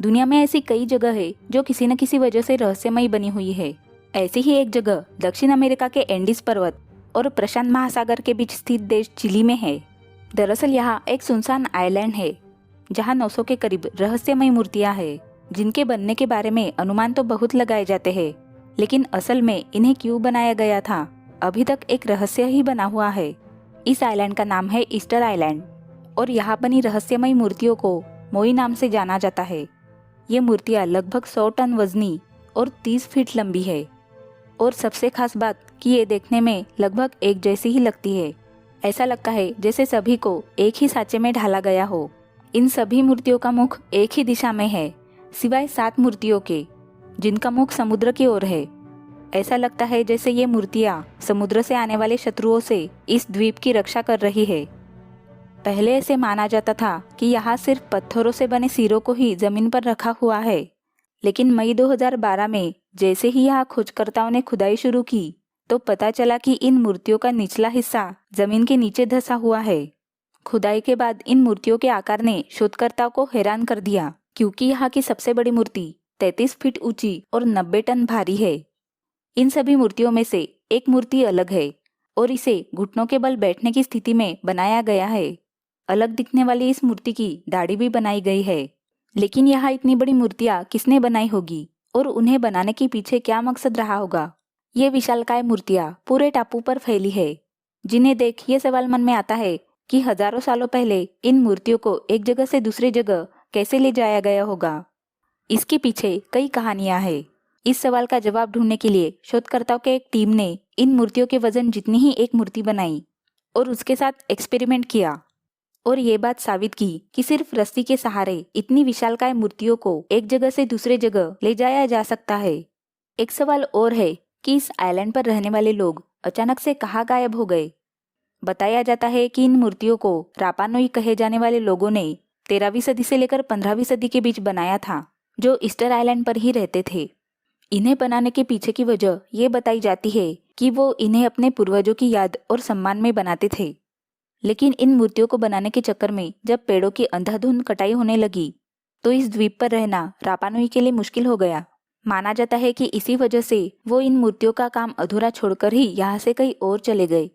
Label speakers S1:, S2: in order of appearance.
S1: दुनिया में ऐसी कई जगह है जो किसी न किसी वजह से रहस्यमयी बनी हुई है। ऐसी ही एक जगह दक्षिण अमेरिका के एंडीज पर्वत और प्रशांत महासागर के बीच स्थित देश चिली में है। दरअसल यहाँ एक सुनसान आइलैंड है जहाँ 900 के करीब रहस्यमयी मूर्तियाँ हैं, जिनके बनने के बारे में अनुमान तो बहुत लगाए जाते हैं, लेकिन असल में इन्हें क्यों बनाया गया था अभी तक एक रहस्य ही बना हुआ है। इस आइलैंड का नाम है ईस्टर आइलैंड और यहाँ बनी रहस्यमयी मूर्तियों को मोई नाम से जाना जाता है। ये मूर्तियाँ लगभग 100 टन वजनी और 30 फीट लंबी है और सबसे खास बात कि ये देखने में लगभग एक जैसी ही लगती है। ऐसा लगता है जैसे सभी को एक ही सांचे में ढाला गया हो। इन सभी मूर्तियों का मुख एक ही दिशा में है, सिवाय 7 मूर्तियों के जिनका मुख समुद्र की ओर है। ऐसा लगता है जैसे ये मूर्तियाँ समुद्र से आने वाले शत्रुओं से इस द्वीप की रक्षा कर रही है। पहले ऐसे माना जाता था कि यहाँ सिर्फ पत्थरों से बने सिरों को ही जमीन पर रखा हुआ है, लेकिन मई 2012 में जैसे ही यहाँ खोजकर्ताओं ने खुदाई शुरू की तो पता चला कि इन मूर्तियों का निचला हिस्सा जमीन के नीचे धंसा हुआ है। खुदाई के बाद इन मूर्तियों के आकार ने शोधकर्ताओं को हैरान कर दिया, क्योंकि यहाँ की सबसे बड़ी मूर्ति 33 फीट ऊंची और 90 टन भारी है। इन सभी मूर्तियों में से एक मूर्ति अलग है और इसे घुटनों के बल बैठने की स्थिति में बनाया गया है। अलग दिखने वाली इस मूर्ति की दाढ़ी भी बनाई गई है। लेकिन यहाँ इतनी बड़ी मूर्तियाँ किसने बनाई होगी और उन्हें बनाने के पीछे क्या मकसद रहा होगा? ये विशालकाय मूर्तियाँ पूरे टापू पर फैली है, जिन्हें देख ये सवाल मन में आता है कि हजारों सालों पहले इन मूर्तियों को एक जगह से दूसरी जगह कैसे ले जाया गया होगा। इसके पीछे कई कहानियां हैं। इस सवाल का जवाब ढूंढने के लिए शोधकर्ताओं के एक टीम ने इन मूर्तियों के वजन जितनी ही एक मूर्ति बनाई और उसके साथ एक्सपेरिमेंट किया और ये बात साबित की कि सिर्फ रस्सी के सहारे इतनी विशालकाय मूर्तियों को एक जगह से दूसरे जगह ले जाया जा सकता है। एक सवाल और है कि इस आइलैंड पर रहने वाले लोग अचानक से कहाँ गायब हो गए। बताया जाता है कि इन मूर्तियों को रापानुई कहे जाने वाले लोगों ने 13वीं सदी से लेकर 15वीं सदी के बीच बनाया था, जो ईस्टर आइलैंड पर ही रहते थे। इन्हें बनाने के पीछे की वजह ये बताई जाती है कि वो इन्हें अपने पूर्वजों की याद और सम्मान में बनाते थे। लेकिन इन मूर्तियों को बनाने के चक्कर में जब पेड़ों की अंधाधुंध कटाई होने लगी तो इस द्वीप पर रहना रापानुई के लिए मुश्किल हो गया। माना जाता है कि इसी वजह से वो इन मूर्तियों का काम अधूरा छोड़कर ही यहाँ से कहीं और चले गए।